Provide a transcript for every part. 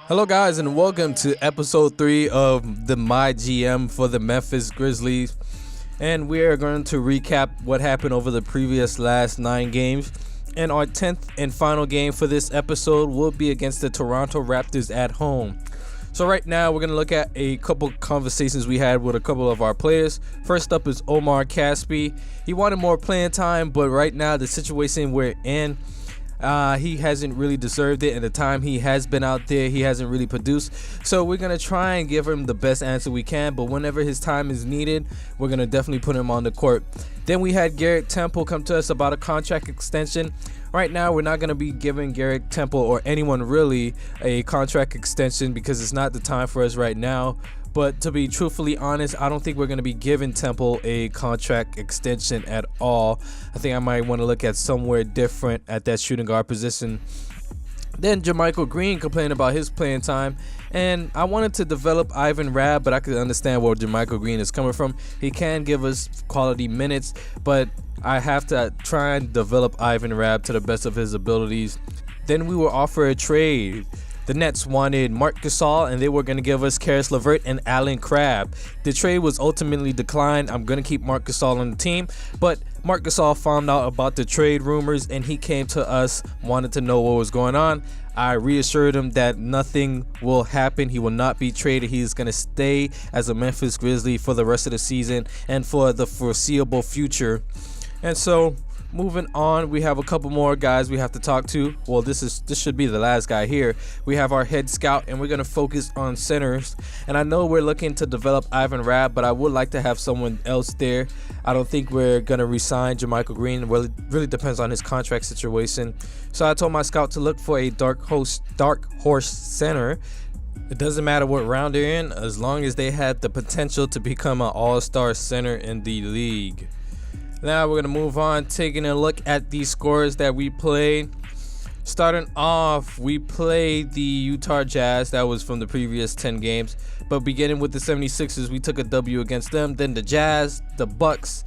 Hello guys, and welcome to episode 3 of the MyGM for the Memphis Grizzlies. And we are going to recap what happened over the previous last 9 games. And our 10th and final game for this episode will be against the Toronto Raptors at home. So right now we're going to look at a couple conversations we had with a couple of our players. First up is Omar Caspi. He wanted more playing time, but right now the situation we're in, he hasn't really deserved it, and the time he has been out there, he hasn't really produced. So we're gonna try and give him the best answer we can, but whenever his time is needed, we're gonna definitely put him on the court. Then we had Garrett Temple come to us about a contract extension. Right now, we're not going to be giving Garrett Temple or anyone really a contract extension because it's not the time for us right now. But to be truthfully honest, I don't think we're going to be giving Temple a contract extension at all. I think I might want to look at somewhere different at that shooting guard position. Then JaMychal Green complained about his playing time, and I wanted to develop Ivan Rabb, but I could understand where JaMychal Green is coming from. He can give us quality minutes, but I have to try and develop Ivan Rabb to the best of his abilities. Then we were offered a trade. The Nets wanted Marc Gasol, and they were going to give us Caris LeVert and Allen Crabbe. The trade was ultimately declined. I'm going to keep Marc Gasol on the team, but Marc Gasol found out about the trade rumors, and he came to us, wanted to know what was going on. I reassured him that nothing will happen. He will not be traded. He is going to stay as a Memphis Grizzly for the rest of the season and for the foreseeable future. And so, moving on, we have a couple more guys we have to talk to. Well, this should be the last guy here. We have our head scout, and we're going to focus on centers. And I know we're looking to develop Ivan Rabb, but I would like to have someone else there. I don't think we're going to re-sign JaMychal Green. It really depends on his contract situation. So I told my scout to look for a dark horse center. It doesn't matter what round they're in, as long as they had the potential to become an all-star center in the league. Now we're going to move on, taking a look at the scores that we played. Starting off, we played the Utah Jazz. That was from the previous 10 games. But beginning with the 76ers, we took a W against them. Then the Jazz, the Bucks,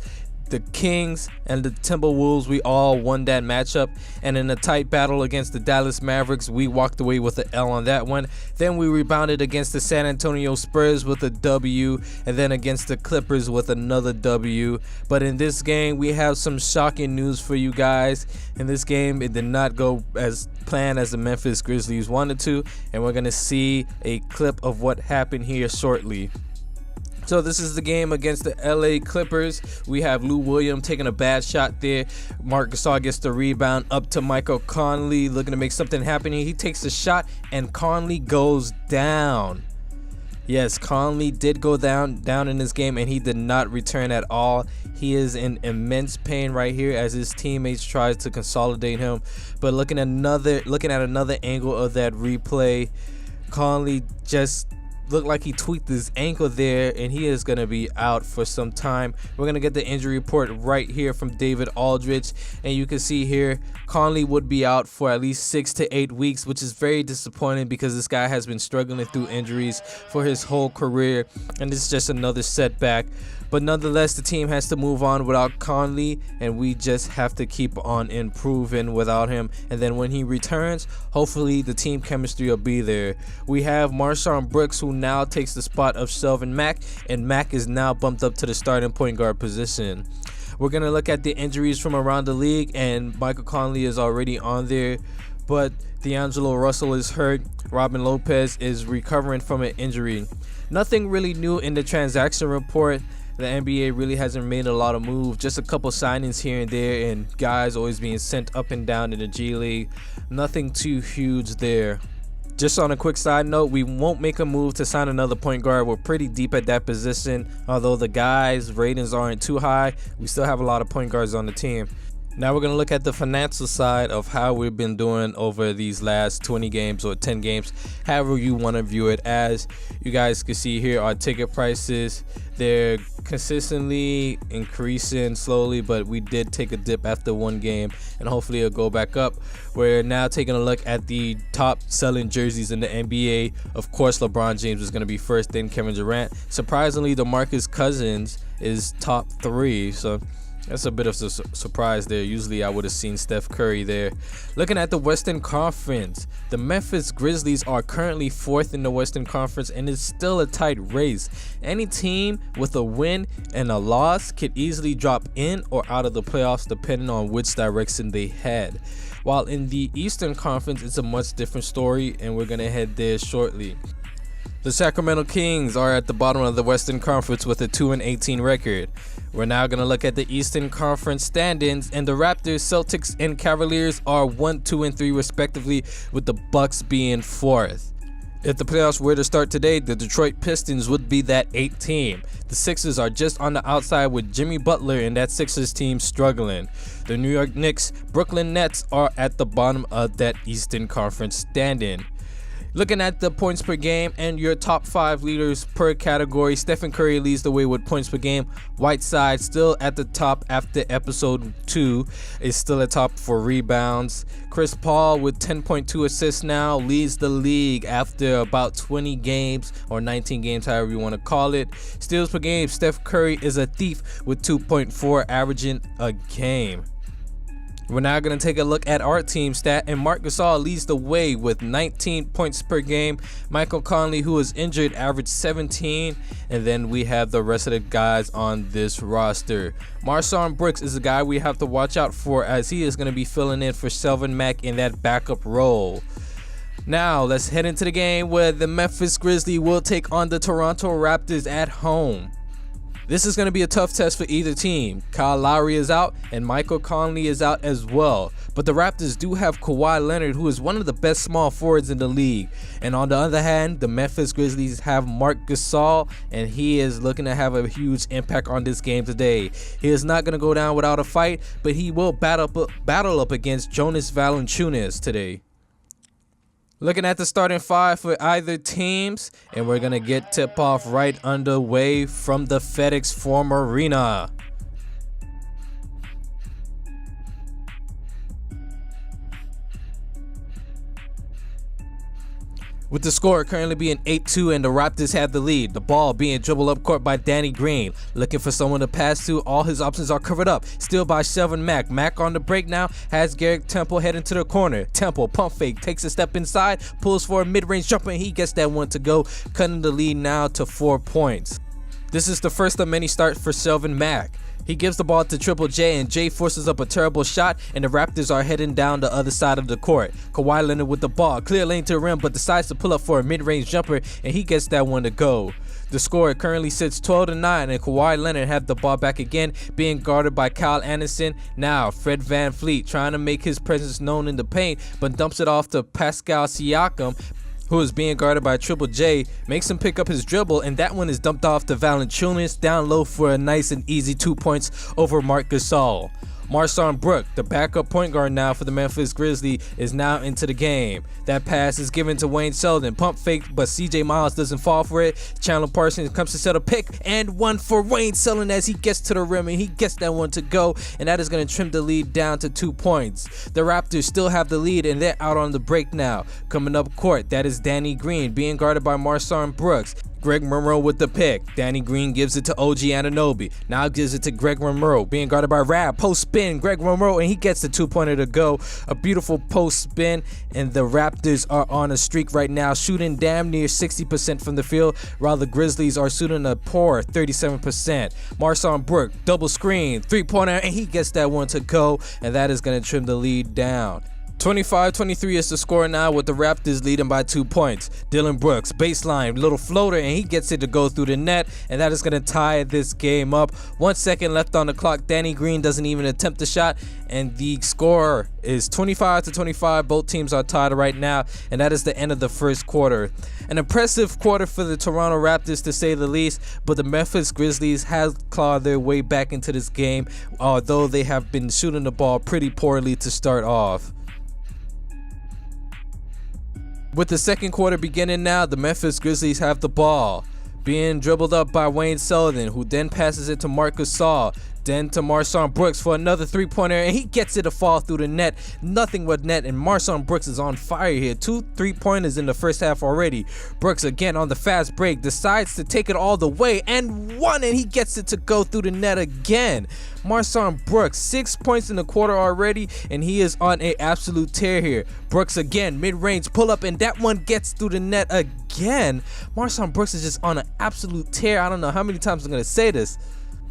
the Kings, and the Timberwolves, we all won that matchup. And in a tight battle against the Dallas Mavericks, we walked away with an L on that one. Then we rebounded against the San Antonio Spurs with a W, and then against the Clippers with another W. But in this game, we have some shocking news for you guys. In this game, it did not go as planned as the Memphis Grizzlies wanted to, and we're going to see a clip of what happened here shortly. So this is the game against the LA Clippers. We have Lou Williams taking a bad shot there. Marc Gasol gets the rebound up to Michael Conley, looking to make something happen here. He takes the shot, and Conley goes down. Yes, Conley did go down in this game, and he did not return at all. He is in immense pain right here as his teammates try to consolidate him. But looking at another angle of that replay, Conley just looked like he tweaked his ankle there, and he is going to be out for some time. We're going to get the injury report right here from David Aldridge, and you can see here Conley would be out for at least 6 to 8 weeks, which is very disappointing because this guy has been struggling through injuries for his whole career, and this is just another setback. But nonetheless, the team has to move on without Conley, and we just have to keep on improving without him. And then when he returns, hopefully the team chemistry will be there. We have Marshawn Brooks, who now takes the spot of Shelvin Mack, and Mack is now bumped up to the starting point guard position. We're going to look at the injuries from around the league, and Michael Conley is already on there. But D'Angelo Russell is hurt. Robin Lopez is recovering from an injury. Nothing really new in the transaction report. The NBA really hasn't made a lot of moves, just a couple signings here and there, and guys always being sent up and down in the G League. Nothing too huge there. Just on a quick side note, we won't make a move to sign another point guard. We're pretty deep at that position. Although the guys' ratings aren't too high, we still have a lot of point guards on the team. Now we're going to look at the financial side of how we've been doing over these last 20 games or 10 games, however you want to view it. As you guys can see here, our ticket prices, they're consistently increasing slowly, but we did take a dip after one game, and hopefully it'll go back up. We're now taking a look at the top selling jerseys in the NBA. Of course, LeBron James is going to be first, then Kevin Durant. Surprisingly, DeMarcus Cousins is top 3, so That's a bit of a surprise there. Usually I would have seen Steph Curry there. Looking at the Western Conference, the Memphis Grizzlies are currently 4th in the Western Conference, and it's still a tight race. Any team with a win and a loss could easily drop in or out of the playoffs depending on which direction they head. While in the Eastern Conference, it's a much different story, and we're going to head there shortly. The Sacramento Kings are at the bottom of the Western Conference with a 2-18 record. We're now going to look at the Eastern Conference standings, and the Raptors, Celtics, and Cavaliers are 1, 2, and 3 respectively, with the Bucks being 4th. If the playoffs were to start today, the Detroit Pistons would be that 8th team. The Sixers are just on the outside with Jimmy Butler and that Sixers team struggling. The New York Knicks, Brooklyn Nets are at the bottom of that Eastern Conference standing. Looking at the points per game and your top 5 leaders per category, Stephen Curry leads the way with points per game. Whiteside still at the top after episode 2 is still at top for rebounds. Chris Paul with 10.2 assists now leads the league after about 20 games or 19 games, however you want to call it. Steals per game, Steph Curry is a thief with 2.4 averaging a game. We're now going to take a look at our team stat, and Marc Gasol leads the way with 19 points per game. Michael Conley, who is injured, averaged 17, and then we have the rest of the guys on this roster. Marshawn Brooks is the guy we have to watch out for, as he is going to be filling in for Selvin Mack in that backup role. Now, let's head into the game where the Memphis Grizzlies will take on the Toronto Raptors at home. This is going to be a tough test for either team. Kyle Lowry is out and Michael Conley is out as well. But the Raptors do have Kawhi Leonard, who is one of the best small forwards in the league. And on the other hand, the Memphis Grizzlies have Marc Gasol, and he is looking to have a huge impact on this game today. He is not going to go down without a fight, but he will battle up against Jonas Valanciunas today. Looking at the starting 5 for either teams, and we're going to get tip-off right underway from the FedEx Forum Arena. With the score currently being 8-2 and the Raptors have the lead. The ball being dribbled up court by Danny Green. Looking for someone to pass to. All his options are covered up. Still by Selvin Mack. Mack on the break now. Has Garrett Temple heading to the corner. Temple pump fake. Takes a step inside. Pulls for a mid-range jumper and he gets that one to go. Cutting the lead now to 4 points. This is the first of many starts for Selvin Mack. He gives the ball to Triple J, and J forces up a terrible shot, and the Raptors are heading down the other side of the court. Kawhi Leonard with the ball, clear lane to the rim, but decides to pull up for a mid-range jumper, and he gets that one to go. The score currently sits 12-9, and Kawhi Leonard have the ball back again, being guarded by Kyle Anderson. Now, Fred VanVleet trying to make his presence known in the paint, but dumps it off to Pascal Siakam, who is being guarded by Triple J, makes him pick up his dribble, and that one is dumped off to Valanciunas down low for a nice and easy 2 points over Marc Gasol. Marshawn Brooks, the backup point guard now for the Memphis Grizzlies, is now into the game. That pass is given to Wayne Selden. Pump fake, but CJ Miles doesn't fall for it. Chandler Parsons comes to set a pick, and one for Wayne Selden as he gets to the rim, and he gets that one to go, and that is going to trim the lead down to 2 points. The Raptors still have the lead, and they're out on the break now. Coming up court, that is Danny Green, being guarded by Marshawn Brooks. Greg Monroe with the pick. Danny Green gives it to OG Anunoby. Now gives it to Greg Monroe, being guarded by Rab. Post spin, Greg Monroe, and he gets the 2-pointer to go. A beautiful post spin, and the Raptors are on a streak right now, shooting damn near 60% from the field, while the Grizzlies are shooting a poor 37%. Marshawn Brooks, double screen, 3-pointer, and he gets that one to go, and that is going to trim the lead down. 25-23 is the score now, with the Raptors leading by 2 points. Dillon Brooks, baseline, little floater, and he gets it to go through the net, and that is going to tie this game up. 1 second left on the clock. Danny Green doesn't even attempt the shot, and the score is 25-25. Both teams are tied right now, and that is the end of the first quarter. An impressive quarter for the Toronto Raptors, to say the least, but the Memphis Grizzlies have clawed their way back into this game, although they have been shooting the ball pretty poorly to start off. With the second quarter beginning now, the Memphis Grizzlies have the ball, being dribbled up by Wayne Selden, who then passes it to Marc Gasol. Then to Marshawn Brooks for another three-pointer, and he gets it to fall through the net. Nothing but net, and Marshawn Brooks is on fire here. 2 3-pointers in the first half already. Brooks again on the fast break decides to take it all the way, and one, and he gets it to go through the net again. Marshawn Brooks, 6 points in the quarter already, and he is on an absolute tear here. Brooks again, mid-range pull-up, and that one gets through the net again. Marshawn Brooks is just on an absolute tear. I don't know how many times I'm going to say this.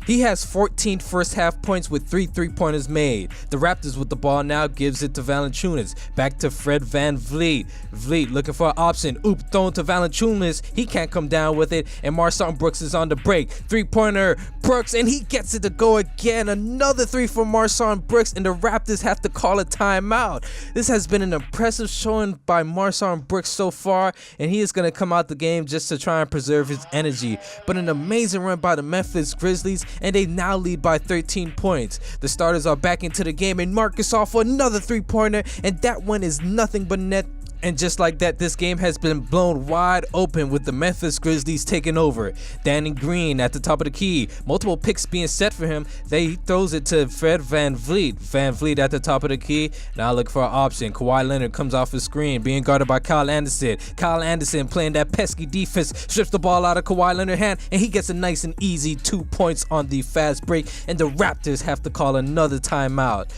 He has 14 first half points with 3 3-pointers made. The Raptors with the ball now, gives it to Valanciunas. Back to Fred VanVleet. Vleet looking for an option. Oop thrown to Valanciunas. He can't come down with it. And Marshawn Brooks is on the break. 3-pointer Brooks, and he gets it to go again. Another 3 for Marshawn Brooks, and the Raptors have to call a timeout. This has been an impressive showing by Marshawn Brooks so far, and he is going to come out the game just to try and preserve his energy. But an amazing run by the Memphis Grizzlies, and they now lead by 13 points. The starters are back into the game, and Marcus off for another 3-pointer, and that one is nothing but net. And just like that, this game has been blown wide open with the Memphis Grizzlies taking over. Danny Green at the top of the key. Multiple picks being set for him. He throws it to Fred VanVleet. VanVleet at the top of the key. Now look for an option. Kawhi Leonard comes off the screen, being guarded by Kyle Anderson. Kyle Anderson playing that pesky defense, strips the ball out of Kawhi Leonard's hand, and he gets a nice and easy 2 points on the fast break, and the Raptors have to call another timeout.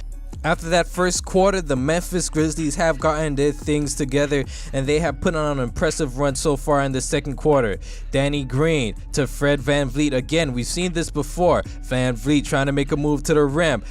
After that first quarter, the Memphis Grizzlies have gotten their things together, and they have put on an impressive run so far in the second quarter. Danny Green to Fred VanVleet again. We've seen this before. VanVleet trying to make a move to the rim.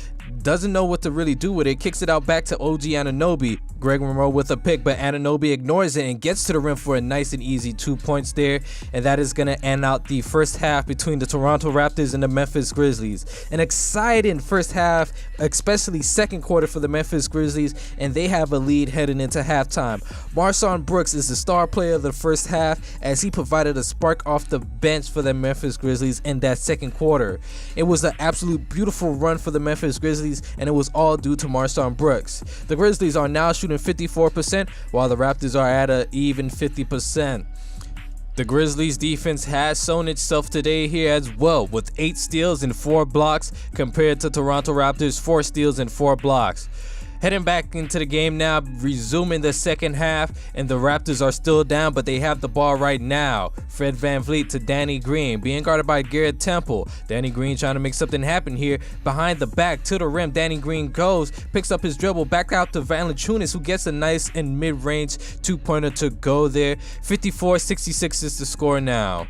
Doesn't know what to really do with it. Kicks it out back to OG Anunoby. Greg Monroe with a pick, but Anunoby ignores it and gets to the rim for a nice and easy 2 points there. And that is going to end out the first half between the Toronto Raptors and the Memphis Grizzlies. An exciting first half, especially second quarter for the Memphis Grizzlies, and they have a lead heading into halftime. Marshawn Brooks is the star player of the first half, as he provided a spark off the bench for the Memphis Grizzlies in that second quarter. It was an absolute beautiful run for the Memphis Grizzlies, and it was all due to Marshawn Brooks. The Grizzlies are now shooting 54%, while the Raptors are at an even 50%. The Grizzlies defense has shown itself today here as well, with 8 steals and 4 blocks compared to Toronto Raptors 4 steals and 4 blocks. Heading back into the game now, resuming the second half, and the Raptors are still down, but they have the ball right now. Fred VanVleet to Danny Green, being guarded by Garrett Temple. Danny Green trying to make something happen here. Behind the back to the rim, Danny Green goes, picks up his dribble, back out to Valanciunas, who gets a nice and mid-range 2-pointer to go there. 54-66 is the score now.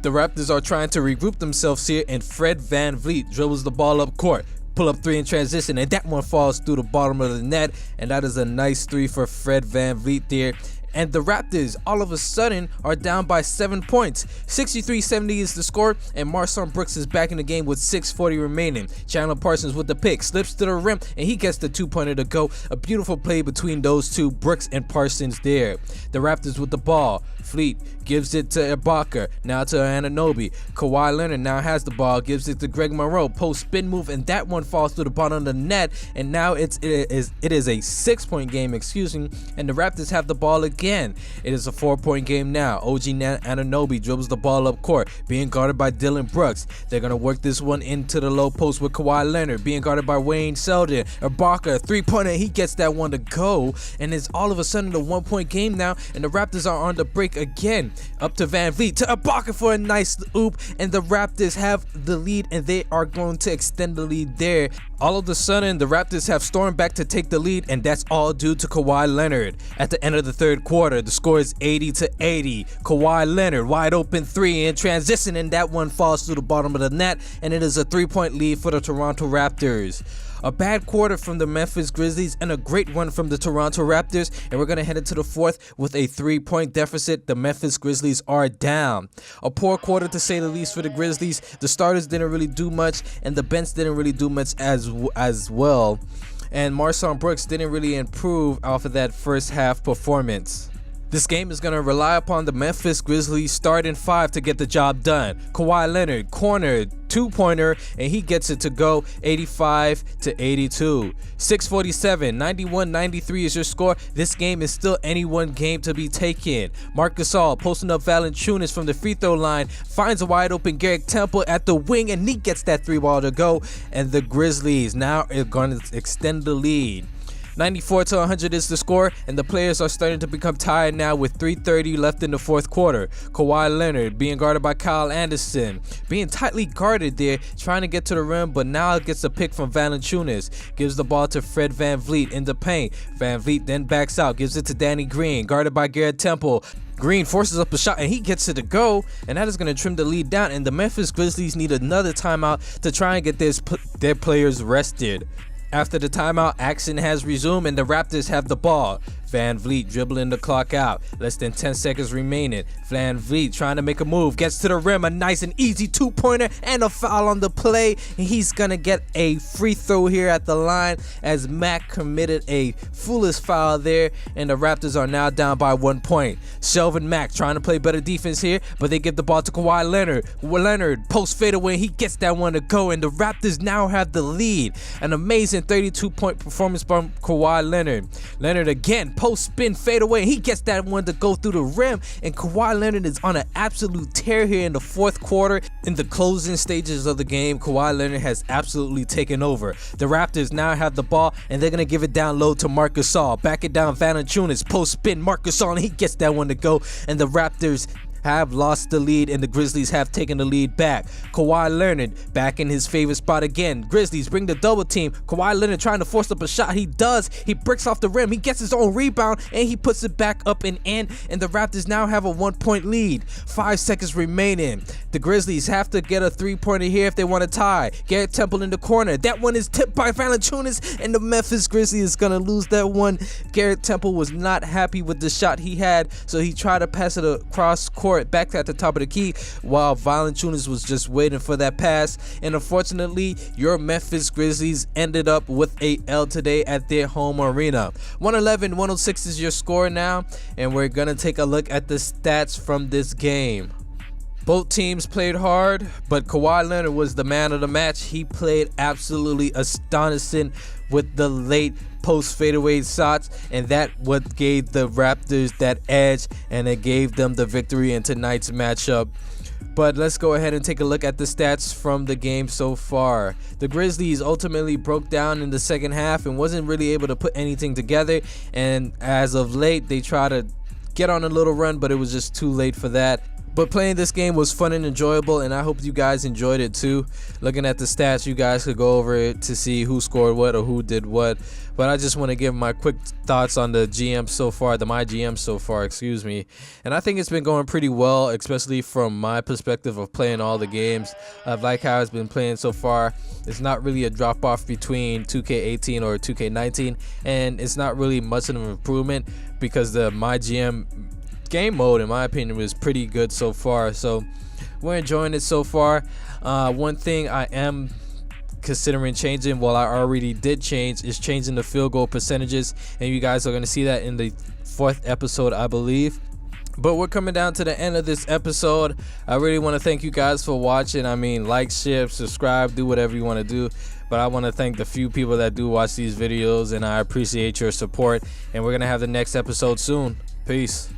The Raptors are trying to regroup themselves here, and Fred VanVleet dribbles the ball up court. Pull up 3 in transition, and that one falls through the bottom of the net, and that is a nice 3 for Fred VanVleet there. And the Raptors all of a sudden are down by 7 points. 63-70 is the score, and Marshawn Brooks is back in the game with 6:40 remaining. Chandler Parsons with the pick, slips to the rim, and he gets the 2-pointer to go. A beautiful play between those two, Brooks and Parsons there. The Raptors with the ball. Fleet gives it to Ibaka, now to Anunoby. Kawhi Leonard now has the ball, gives it to Greg Monroe. Post spin move, and that one falls through the bottom of the net. And now it is a 6-point game, and the Raptors have the ball again. It is a 4-point game now. OG Anunoby dribbles the ball up court, being guarded by Dylan Brooks. They're gonna work this one into the low post with Kawhi Leonard, being guarded by Wayne Selden. Ibaka, 3-pointer, he gets that one to go, and it's all of a sudden a 1-point game now, and the Raptors are on the break again. Up to VanVleet, to Ibaka for a nice oop, and the Raptors have the lead, and they are going to extend the lead there. All of a sudden, the Raptors have stormed back to take the lead, and that's all due to Kawhi Leonard. At the end of the third quarter, the score is 80-80. Kawhi Leonard, wide open 3 in transition, and that one falls through the bottom of the net, and it is a 3-point lead for the Toronto Raptors. A bad quarter from the Memphis Grizzlies and a great one from the Toronto Raptors, and we're going to head into the fourth with a 3-point deficit. The Memphis Grizzlies are down. A poor quarter to say the least for the Grizzlies. The starters didn't really do much, and the bench didn't really do much as well. And Marshawn Brooks didn't really improve off of that first half performance. This game is going to rely upon the Memphis Grizzlies starting five to get the job done. Kawhi Leonard, corner, two-pointer, and he gets it to go 85-82. 6:47, 91-93 is your score. This game is still any one game to be taken. Marc Gasol posting up Valanciunas from the free throw line, finds a wide open Garrett Temple at the wing, and he gets that three ball to go. And the Grizzlies now are going to extend the lead. 94-100 is the score, and the players are starting to become tired now with 3:30 left in the fourth quarter. Kawhi Leonard being guarded by Kyle Anderson, being tightly guarded there, trying to get to the rim, but now gets a pick from Valanciunas. Gives the ball to Fred VanVleet in the paint. VanVleet then backs out, gives it to Danny Green, guarded by Garrett Temple. Green forces up a shot and he gets it to go, and that is going to trim the lead down, and the Memphis Grizzlies need another timeout to try and get their players rested. After the timeout, action has resumed and the Raptors have the ball. VanVleet dribbling the clock out. Less than 10 seconds remaining. VanVleet trying to make a move. Gets to the rim. A nice and easy two-pointer and a foul on the play. And he's going to get a free throw here at the line as Mac committed a foolish foul there. And the Raptors are now down by 1 point. Shelvin Mack trying to play better defense here, but they give the ball to Kawhi Leonard. Leonard post fadeaway. He gets that one to go, and the Raptors now have the lead. An amazing 32-point performance from Kawhi Leonard. Leonard again post spin fadeaway. He gets that one to go through the rim, and Kawhi Leonard is on an absolute tear here in the fourth quarter. In the closing stages of the game, Kawhi Leonard has absolutely taken over. The Raptors now have the ball, and they're gonna give it down low to Marc Gasol. Back it down, Valanciunas post spin, Marc Gasol, and he gets that one to go, and the Raptors have lost the lead and the Grizzlies have taken the lead back. Kawhi Leonard back in his favorite spot again. Grizzlies bring the double team. Kawhi Leonard trying to force up a shot. He does. He bricks off the rim. He gets his own rebound and he puts it back up and in. And the Raptors now have a 1 point lead. 5 seconds remaining. The Grizzlies have to get a 3-pointer here if they want to tie. Garrett Temple in the corner. That one is tipped by Valanciunas, and the Memphis Grizzlies is going to lose that one. Garrett Temple was not happy with the shot he had, so he tried to pass it across court back at the top of the key while Valanciunas was just waiting for that pass. And unfortunately, your Memphis Grizzlies ended up with a L today at their home arena. 111-106 is your score now, and we're gonna take a look at the stats from this game. Both teams played hard, but Kawhi Leonard was the man of the match. He played absolutely astonishing with the late post fadeaway shots, and that what gave the Raptors that edge, and it gave them the victory in tonight's matchup. But let's go ahead and take a look at the stats from the game so far. The Grizzlies ultimately broke down in the second half and wasn't really able to put anything together, and as of late they tried to get on a little run, but it was just too late for that. But playing this game was fun and enjoyable, and I hope you guys enjoyed it too. Looking at the stats, you guys could go over it to see who scored what or who did what. But I just want to give my quick thoughts on the GM so far, the MyGM so far, excuse me. And I think it's been going pretty well, especially from my perspective of playing all the games. I like how it's been playing so far. It's not really a drop off between 2K18 or 2K19, and it's not really much of an improvement because the MyGM game mode, in my opinion, was pretty good so far. So we're enjoying it so far. One thing I am considering changing, well, I already did change, is changing the field goal percentages, and you guys are going to see that in the 4th episode, I believe. But we're coming down to the end of this episode. I really want to thank you guys for watching. I mean, like, share, subscribe, do whatever you want to do. But I want to thank the few people that do watch these videos, and I appreciate your support. And we're going to have the next episode soon. Peace.